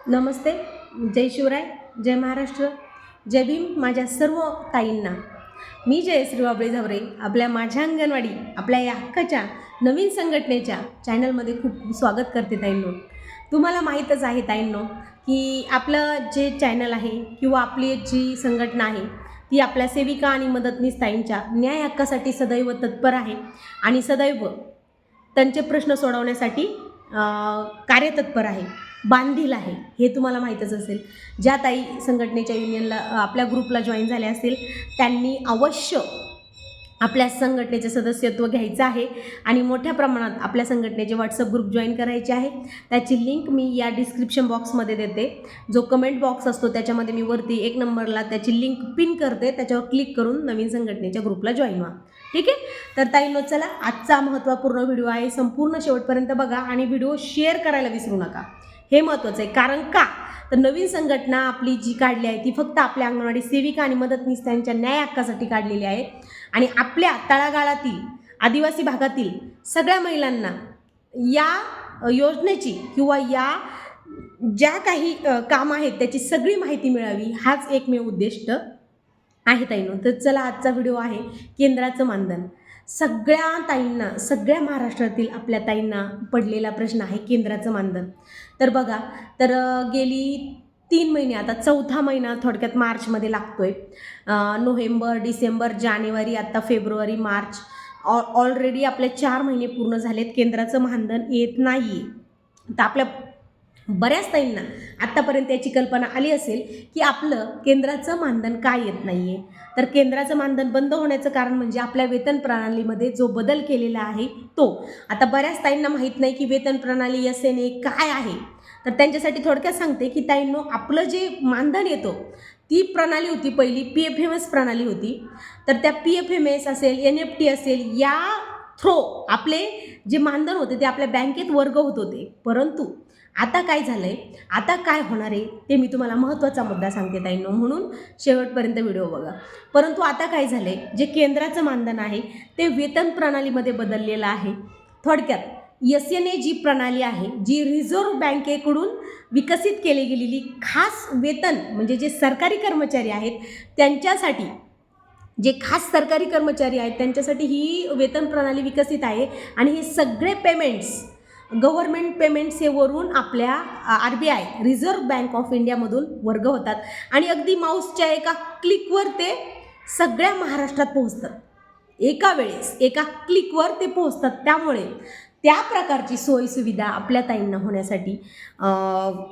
नमस्ते. जय शिवराय, जय महाराष्ट्र, जय भीम माझ्या सर्व ताईंना. मी जयश्री बाबळे झावरे आपल्या माझ्या अंगणवाडी आपल्या या हक्काच्या नवीन संघटनेच्या चॅनलमध्ये खूप खूप स्वागत करते ताईंनो. तुम्हाला माहीतच आहे ताईंनो की आपलं जे चॅनल आहे किंवा आपली जी संघटना आहे ती आपल्या सेविका आणि मदतनीस ताईंच्या न्याय हक्कासाठी सदैव तत्पर आहे आणि सदैव त्यांचे प्रश्न सोडवण्यासाठी कार्यतत्पर आहे, बांधील आहे. हे तुम्हाला माहीतच असेल. ज्या ताई संघटनेच्या युनियनला आपल्या ग्रुपला जॉईन झाल्या असतील त्यांनी अवश्य आपल्या संघटनेचे सदस्यत्व घ्यायचं आहे आणि मोठ्या प्रमाणात आपल्या संघटनेचे व्हॉट्सअप ग्रुप जॉईन करायचे आहे. त्याची लिंक मी या डिस्क्रिप्शन बॉक्समध्ये देते. जो कमेंट बॉक्स असतो त्याच्यामध्ये मी वरती 1 नंबरला त्याची लिंक पिन करते. त्याच्यावर क्लिक करून नवीन संघटनेच्या ग्रुपला जॉईन व्हा. ठीक आहे. तर ताईंनो, चला आजचा महत्त्वपूर्ण व्हिडिओ आहे. संपूर्ण शेवटपर्यंत बघा आणि व्हिडिओ शेअर करायला विसरू नका. हे महत्त्वाचं आहे. कारण का तर नवीन संघटना आपली जी काढली आहे ती फक्त आपल्या अंगणवाडी सेविका आणि मदतनीस त्यांच्या न्याय हक्कासाठी काढलेली आहे आणि आपल्या तळागाळातील आदिवासी भागातील सगळ्या महिलांना या योजनेची किंवा या ज्या काही काम आहेत त्याची सगळी माहिती मिळावी हाच एकमेव उद्दिष्ट आहे ताईंनो. तर चला आजचा व्हिडिओ आहे केंद्राचं मानधन. सगळ्या ताईंना, सगळ्या महाराष्ट्रातील आपल्या ताईंना पडलेला प्रश्न आहे केंद्राचं मानधन. तर बघा, तर गेली 3 महिने, आता 4था महिना थोडक्यात मार्चमध्ये लागतोय. नोव्हेंबर, डिसेंबर, जानेवारी, आता फेब्रुवारी, मार्च, ऑलरेडी आपले 4 महिने पूर्ण झालेत. केंद्राचं मानधन येत नाही. तर आपल्या बऱ्याच ताईंना आत्तापर्यंत याची कल्पना आली असेल की आपलं केंद्राचं मानधन का येत नाही आहे. तर केंद्राचं मानधन बंद होण्याचं कारण म्हणजे आपल्या वेतन प्रणालीमध्ये जो बदल केलेला आहे तो. आता बऱ्याच ताईंना माहीत नाही की वेतन प्रणाली SNA काय आहे. तर त्यांच्यासाठी थोडक्यात सांगते की ताईंनो, आपलं जे मानधन येतो ती प्रणाली होती पहिली PFMS प्रणाली होती. तर त्या PFMS असेल, NFT असेल, या थ्रो आपले जे मानधन होते ते आपल्या बँकेत वर्ग होत होते. परंतु आता काय झालं आहे, आता काय होणार आहे ते मी तुम्हाला महत्त्वाचा मुद्दा सांगते ताईंनो, म्हणून शेवटपर्यंत व्हिडिओ बघा. परंतु आता काय झालं आहे, जे केंद्राचं मानधन आहे ते वेतन प्रणालीमध्ये बदललेलं आहे. थोडक्यात SNA जी प्रणाली आहे, जी रिझर्व्ह बँकेकडून विकसित केली गेलेली खास वेतन, म्हणजे जे सरकारी कर्मचारी आहेत त्यांच्यासाठी, जे खास सरकारी कर्मचारी आहेत त्यांच्यासाठी ही वेतन प्रणाली विकसित आहे. आणि हे सगळे पेमेंट्स, गव्हर्नमेंट पेमेंट्स हे वरून आपल्या RBI, रिझर्व्ह बँक ऑफ इंडियामधून वर्ग होतात आणि अगदी माऊसच्या एका क्लिकवर ते सगळ्या महाराष्ट्रात पोहोचतात. एका वेळेस एका क्लिकवर ते पोहोचतात. त्यामुळे त्या प्रकारची सोयीसुविधा आपल्या ताईंना होण्यासाठी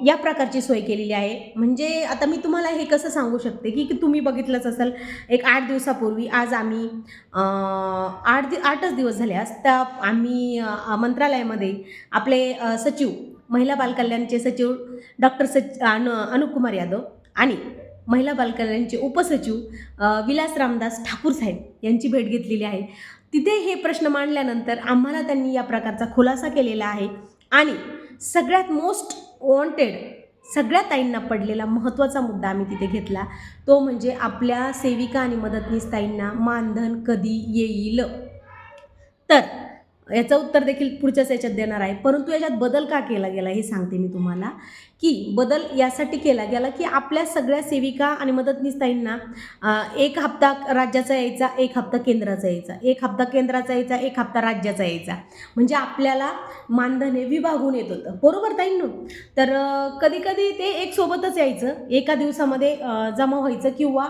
या प्रकारची सोय केलेली आहे. म्हणजे आता मी तुम्हाला हे कसं सांगू शकते की तुम्ही बघितलंच असेल, एक 8 दिवसापूर्वी, आज आम्ही 8च दिवस झाले आज, तर आम्ही मंत्रालयामध्ये आपले सचिव, महिला बालकल्याणचे सचिव डॉक्टर अनुपकुमार यादव आणि महिला बालकल्याणचे उपसचिव विलास रामदास ठाकूर साहेब यांची भेट घेतलेली आहे. तिथे हे प्रश्न मांडल्यानंतर आम्हाला त्यांनी या प्रकारचा खुलासा केलेला आहे आणि सगळ्यात मोस्ट वॉन्टेड सगळ्या ताईंना पडलेला महत्त्वाचा मुद्दा आम्ही तिथे घेतला. तो म्हणजे आपल्या सेविका आणि मदतनीस ताईंना मानधन कधी येईल. तर याचं उत्तर देखील पुढच्याच याच्यात देणार आहे. परंतु याच्यात बदल का केला गेला हे सांगते मी तुम्हाला. की बदल यासाठी केला गेला की आपल्या सगळ्या सेविका आणि मदतनीस ताईंना 1 हप्ता राज्याचा यायचा, 1 हप्ता केंद्राचा यायचा, 1 हप्ता केंद्राचा यायचा, 1 हप्ता राज्याचा यायचा. म्हणजे आपल्याला मानधन हे विभागून येत होतं. बरोबर ताईंनो. तर कधी कधी ते एक सोबतच यायचं, एका दिवसामध्ये जमा व्हायचं किंवा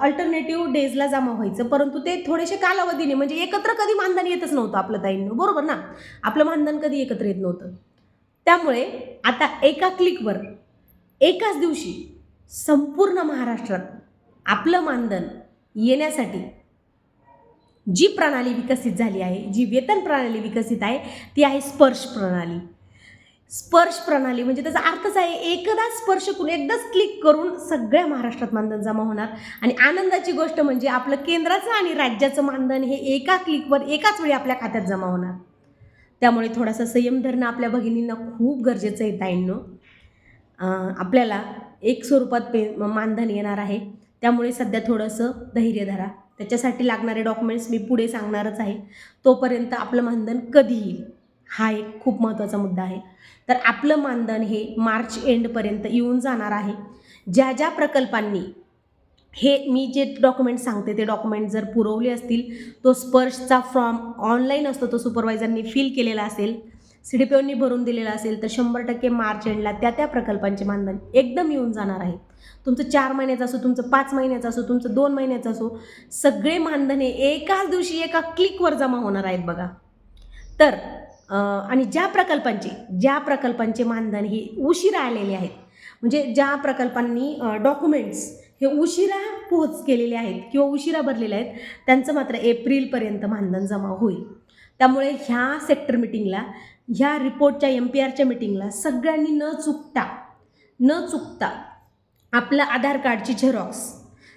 अल्टरनेटिव्ह डेजला जमा व्हायचं. परंतु ते थोडेसे कालावधीने, म्हणजे एकत्र कधी मानधन येतच नव्हतं आपलं ताईंनो. बरोबर ना. आपलं मानधन कधी एकत्र येत नव्हतं. त्यामुळे आता एका क्लिकवर एकाच दिवशी संपूर्ण महाराष्ट्रात आपलं मानधन येण्यासाठी जी प्रणाली विकसित झाली आहे, जी वेतन प्रणाली विकसित आहे ती आहे स्पर्श प्रणाली. स्पर्श प्रणाली म्हणजे त्याचा अर्थच आहे एकदा स्पर्श करून, एकदाच क्लिक करून सगळ्या महाराष्ट्रात मानधन जमा होणार. आणि आनंदाची गोष्ट म्हणजे आपलं केंद्राचं आणि राज्याचं मानधन हे एका क्लिकवर एकाच वेळी आपल्या खात्यात जमा होणार. त्यामुळे थोडासा संयम धरणं आपल्या भगिनींना खूप गरजेचं आहे ताईंनो. आपल्याला एक स्वरूपात मानधन येणार आहे. त्यामुळे सध्या थोडंसं धैर्य धरा. त्याच्यासाठी लागणारे डॉक्युमेंट्स मी पुढे सांगणारच आहे. तोपर्यंत आपलं मानधन कधी येईल हा एक खूप महत्त्वाचा मुद्दा आहे. तर आपलं मानधन हे मार्च एंडपर्यंत येऊन जाणार आहे. ज्या ज्या प्रकल्पांनी हे मी जे डॉक्युमेंट सांगते ते डॉक्युमेंट जर पुरवले असतील, तो स्पर्शचा फॉर्म ऑनलाईन असतो, तो सुपरवायझरनी फिल केलेला असेल, CDPOनी भरून दिलेला असेल, तर 100% मार्च एंडला त्या त्या प्रकल्पांचे मानधन एकदम येऊन जाणार आहे. तुमचं 4 महिन्याचं असो, तुमचं 5 महिन्याचं असो, तुमचं 2 महिन्याचं असो, सगळे मानधन हे एकाच दिवशी एका क्लिकवर जमा होणार आहेत बघा. तर आणि ज्या प्रकल्पांचे मानधन हे उशिरा आलेले आहेत, म्हणजे ज्या प्रकल्पांनी डॉक्युमेंट्स हे उशिरा केलेले आहेत किंवा उशिरा भरलेले आहेत, त्यांचं मात्र एप्रिलपर्यंत मानधन जमा होईल. त्यामुळे ह्या सेक्टर मिटिंगला, ह्या रिपोर्टच्या MPRच्या मिटिंगला सगळ्यांनी न चुकता आपलं आधार कार्डची झेरॉक्स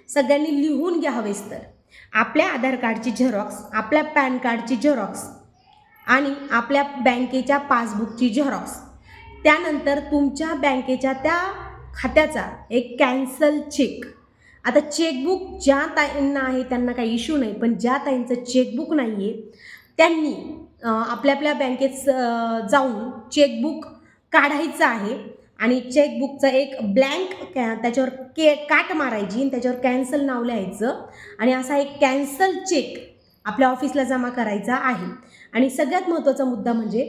सगळ्यांनी लिहून घ्या हवेच तर. आपल्या आधार कार्डची झेरॉक्स, आपल्या पॅन कार्डची झेरॉक्स आणि आपल्या बँकेच्या पासबुकची झेरॉक्स, त्यानंतर तुमच्या बँकेच्या त्या खात्याचा एक कॅन्सल चेक. आता चेकबुक ज्या ताईंना आहे त्यांना काही इश्यू नाही, पण ज्या ताईंचं चेकबुक नाही आहे त्यांनी आपल्या बँकेत जाऊन चेकबुक काढायचं आहे आणि चेकबुकचा एक ब्लँक त्याच्यावर काट मारायची आणि त्याच्यावर कॅन्सल नाव लिहायचं आणि असा एक कॅन्सल चेक आपल्या ऑफिसला जमा करायचा आहे. आणि सगळ्यात महत्त्वाचा मुद्दा म्हणजे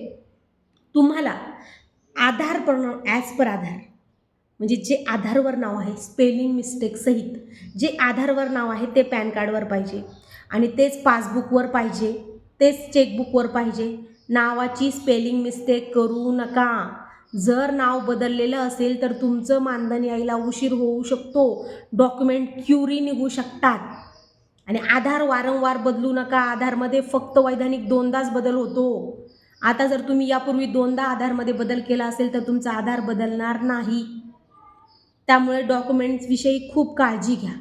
तुम्हाला आधार ॲज पर आधार, म्हणजे जे आधारवर नाव आहे स्पेलिंग मिस्टेक सहित जे आधारवर नाव आहे ते पॅन कार्डवर पाहिजे आणि तेच पासबुकवर पाहिजे, तेच चेकबुकवर पाहिजे. नावाची स्पेलिंग मिस्टेक करू नका. जर नाव बदललेलं असेल तर तुमचं मानधन यायला उशीर होऊ शकतो, डॉक्युमेंट क्युरी निघू शकतात. आणि आधार वारंवार बदलू नका. आधारमध्ये फक्त वैधानिक 2दाच बदल होतो. आता जर तुम्ही यापूर्वी 2दा आधारमध्ये बदल केला असेल तर तुमचा आधार बदलणार नाही. त्यामुळे डॉक्युमेंट्सविषयी खूप काळजी घ्या.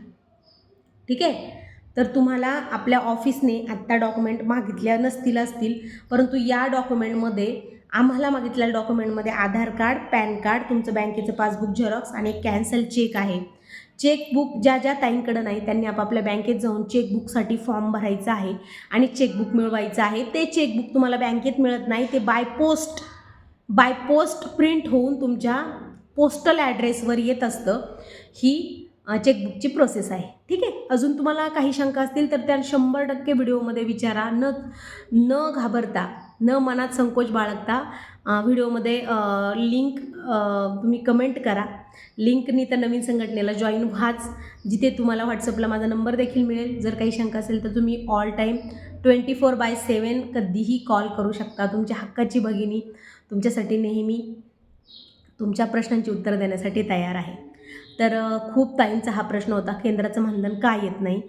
ठीक आहे. तर तुम्हाला आपल्या ऑफिसने आत्ता डॉक्युमेंट मागितल्या असतील, परंतु या डॉक्युमेंटमध्ये आम्हाला मागितलेल्या डॉक्युमेंटमध्ये आधार कार्ड, पॅन कार्ड, तुमचं बँकेचं पासबुक झेरॉक्स आणि एक कॅन्सल चेक आहे. चेकबुक ज्या ताईंकडं नाही त्यांनी आपापल्या बँकेत जाऊन चेकबुकसाठी फॉर्म भरायचा आहे आणि चेकबुक मिळवायचं आहे. ते चेकबुक तुम्हाला बँकेत मिळत नाही, ते बाय पोस्ट प्रिंट होऊन तुमच्या पोस्टल ॲड्रेसवर येत असतं. ही चेकबुकची प्रोसेस आहे. ठीक आहे. अजून तुम्हाला काही शंका असतील तर त्या 100% व्हिडिओमध्ये विचारा. न घाबरता, न मनात संकोच बाळगता व्हिडिओमध्ये लिंक तुम्ही कमेंट करा. लिंकनी तर नवीन संघटनेला जॉईन व्हाच, जिथे तुम्हाला व्हॉट्सअपला माझा नंबर देखील मिळेल. जर काही शंका असेल तर तुम्ही ऑल टाईम 24/7 कधीही कॉल करू शकता. तुमच्या हक्काची भगिनी तुमच्यासाठी नेहमी तुमच्या प्रश्नांची उत्तरं देण्यासाठी तयार आहे. तर खूप ताईंचा हा प्रश्न होता, केंद्राचं मानधन का येत नाही,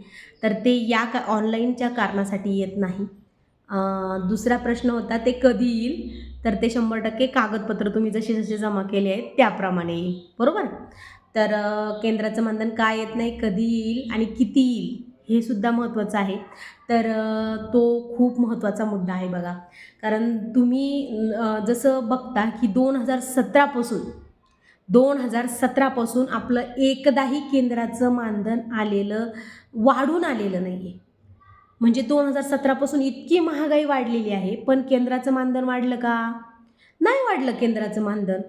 तर ते ऑनलाईनच्या कारणासाठी येत नाही. दुसरा प्रश्न होता ते कधी येईल, तर ते 100% कागदपत्र तुम्ही जसे जमा केले आहेत त्याप्रमाणे येईल. बरोबर. तर केंद्राचं मानधन का येत नाही, कधी येईल आणि किती येईल हे सुद्धा महत्त्वाचं आहे. तर तो खूप महत्त्वाचा मुद्दा आहे बघा. कारण तुम्ही जसं बघता की 2017पासून आपलं एकदाही केंद्राचं मानधन वाढून आलेलं नाही आहे. म्हणजे 2017पासून इतकी महागाई वाढलेली आहे, पण केंद्राचं मानधन वाढलं का? नाही वाढलं केंद्राचं मानधन.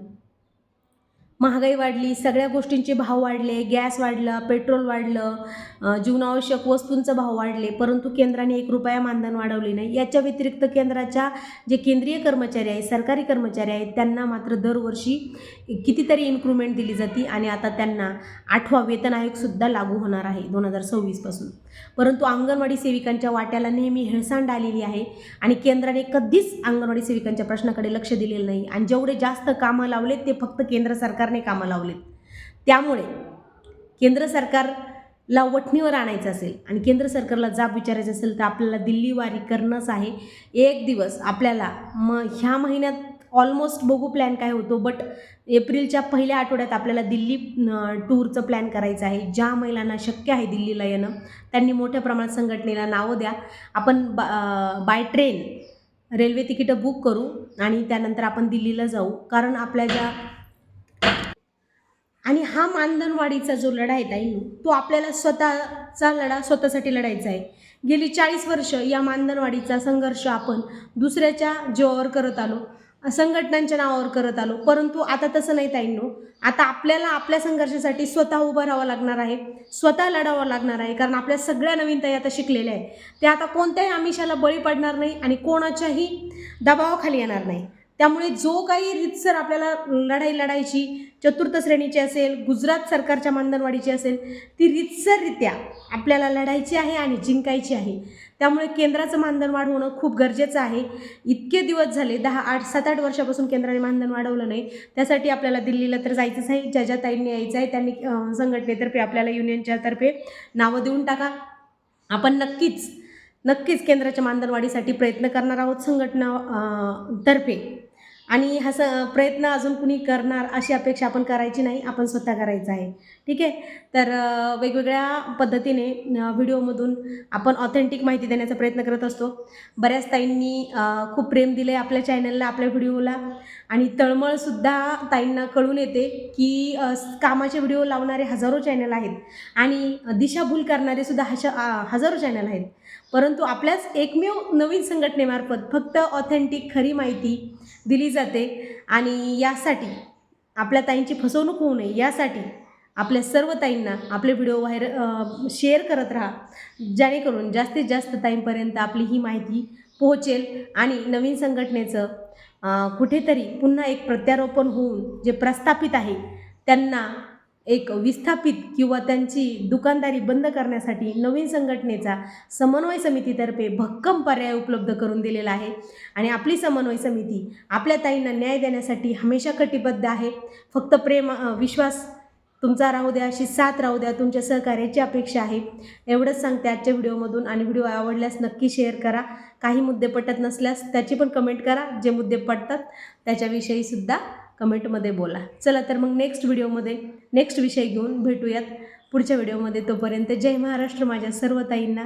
महागाई वाढली, सगळ्या गोष्टींचे भाव वाढले, गॅस वाढला, पेट्रोल वाढलं, जीवनावश्यक वस्तूंचा भाव वाढले, परंतु केंद्राने 1 रुपया मानधन वाढवले नाही. याच्या व्यतिरिक्त केंद्राच्या जे केंद्रीय कर्मचारी आहेत, सरकारी कर्मचारी आहेत, त्यांना मात्र दरवर्षी कितीतरी इन्क्रुमेंट दिली जाते आणि आता त्यांना 8वा वेतन आयोगसुद्धा लागू होणार आहे 2026पासून. परंतु अंगणवाडी सेविकांच्या वाट्याला नेहमी हेळसांड आलेली आहे आणि केंद्राने कधीच अंगणवाडी सेविकांच्या प्रश्नाकडे लक्ष दिलेलं नाही आणि जेवढे जास्त कामं लावलेत ते फक्त केंद्र सरकारने कामं लावलेत. त्यामुळे केंद्र सरकारला वठणीवर आणायचं असेल आणि केंद्र सरकारला जाब विचारायचं असेल तर आपल्याला दिल्लीवारी करणंच आहे. एक दिवस आपल्याला ह्या महिन्यात ऑलमोस्ट बघू प्लॅन काय होतो, बट एप्रिलच्या पहिल्या आठवड्यात आपल्याला दिल्ली टूरचं प्लॅन करायचं आहे. ज्या महिलांना शक्य आहे दिल्लीला येणं त्यांनी मोठ्या प्रमाणात संघटनेला नावं द्या. आपण बाय ट्रेन रेल्वे तिकीटं बुक करू आणि त्यानंतर आपण दिल्लीला जाऊ. कारण आपल्या ज्या आणि हा मानधनवाढीचा जो लढा आहे ताईंनो, तो आपल्याला स्वतःचा लढा स्वतःसाठी लढायचा आहे. गेली 40 वर्ष या मानधनवाढीचा संघर्ष आपण दुसऱ्याच्या जीवावर करत आलो, संघटनांच्या नावावर करत आलो. परंतु आता तसं नाही ताईंनो. आता आपल्याला आपल्या संघर्षासाठी स्वतः उभं राहावं लागणार आहे, स्वतः लढावं लागणार आहे. कारण आपल्या सगळ्या नवीन ताई आता शिकलेल्या आहे. त्या आता कोणत्याही आमिषाला बळी पडणार नाही आणि कोणाच्याही दबावाखाली येणार नाही. त्यामुळे जो काही रीतसर आपल्याला लढाई लढायची, चतुर्थ श्रेणीची असेल, गुजरात सरकारच्या मानधनवाढीची असेल, ती रीतसररित्या आपल्याला लढायची आहे आणि जिंकायची आहे. त्यामुळे केंद्राचं मानधन वाढवणं खूप गरजेचं आहे. इतके दिवस झाले 7-8 वर्षापासून केंद्राने मानधन वाढवलं नाही. त्यासाठी आपल्याला दिल्लीला तर जायचंच आहे. ज्या ज्या ताईंनी यायचं आहे त्यांनी संघटनेतर्फे आपल्याला युनियनच्या तर्फे नावं देऊन टाका. आपण नक्कीच केंद्राच्या मानधनवाढीसाठी प्रयत्न करणार आहोत संघटना तर्फे. आणि हा प्रयत्न अजून कुणी करणार अशी अपेक्षा आपण करायची नाही, आपण स्वतः करायचं आहे. ठीक आहे. तर वेगवेगळ्या पद्धतीने व्हिडिओमधून आपण ऑथेंटिक माहिती देण्याचा प्रयत्न करत असतो. बऱ्याच ताईंनी खूप प्रेम दिले आपल्या चॅनलला, आपल्या व्हिडिओला. आणि तळमळसुद्धा ताईंना कळून येते की कामाचे व्हिडिओ लावणारे हजारो चॅनल आहेत आणि दिशाभूल करणारे सुद्धा हजारो चॅनल आहेत. परंतु आपल्याच एकमेव नवीन संघटनेमार्फत फक्त ऑथेंटिक खरी माहिती दिली जाते. आणि यासाठी आपल्या ताईंची फसवणूक होऊ नये यासाठी आपल्या सर्व ताईंना आपले व्हिडिओ शेअर करत राहा, जेणेकरून जास्तीत जास्त ताईंपर्यंत आपली ही माहिती पोहोचेल आणि नवीन संघटनेचं कुठेतरी पुन्हा एक प्रत्यारोपण होऊन जे प्रस्थापित आहे त्यांना एक विस्थापित किंवा त्यांची दुकानदारी बंद करण्यासाठी नवीन संघटनेचा समन्वय समितीतर्फे भक्कम पर्याय उपलब्ध करून दिलेला आहे. आणि आपली समन्वय समिती आपल्या ताईंना न्याय देण्यासाठी हमेशा कटिबद्ध आहे. फक्त विश्वास तुमचा राहू द्या, अशी साथ राहू द्या, तुमच्या सहकार्याची अपेक्षा आहे. एवढंच सांगते आजच्या व्हिडिओमधून. आणि व्हिडिओ आवडल्यास नक्की शेअर करा. काही मुद्दे पटत नसल्यास त्याची पण कमेंट करा. जे मुद्दे पटतात त्याच्याविषयीसुद्धा कमेंटमध्ये बोला. चला तर मग नेक्स्ट व्हिडिओमध्ये नेक्स्ट विषय घेऊन भेटूयात पुढच्या व्हिडिओमध्ये. तोपर्यंत जय महाराष्ट्र माझ्या सर्व ताईंना.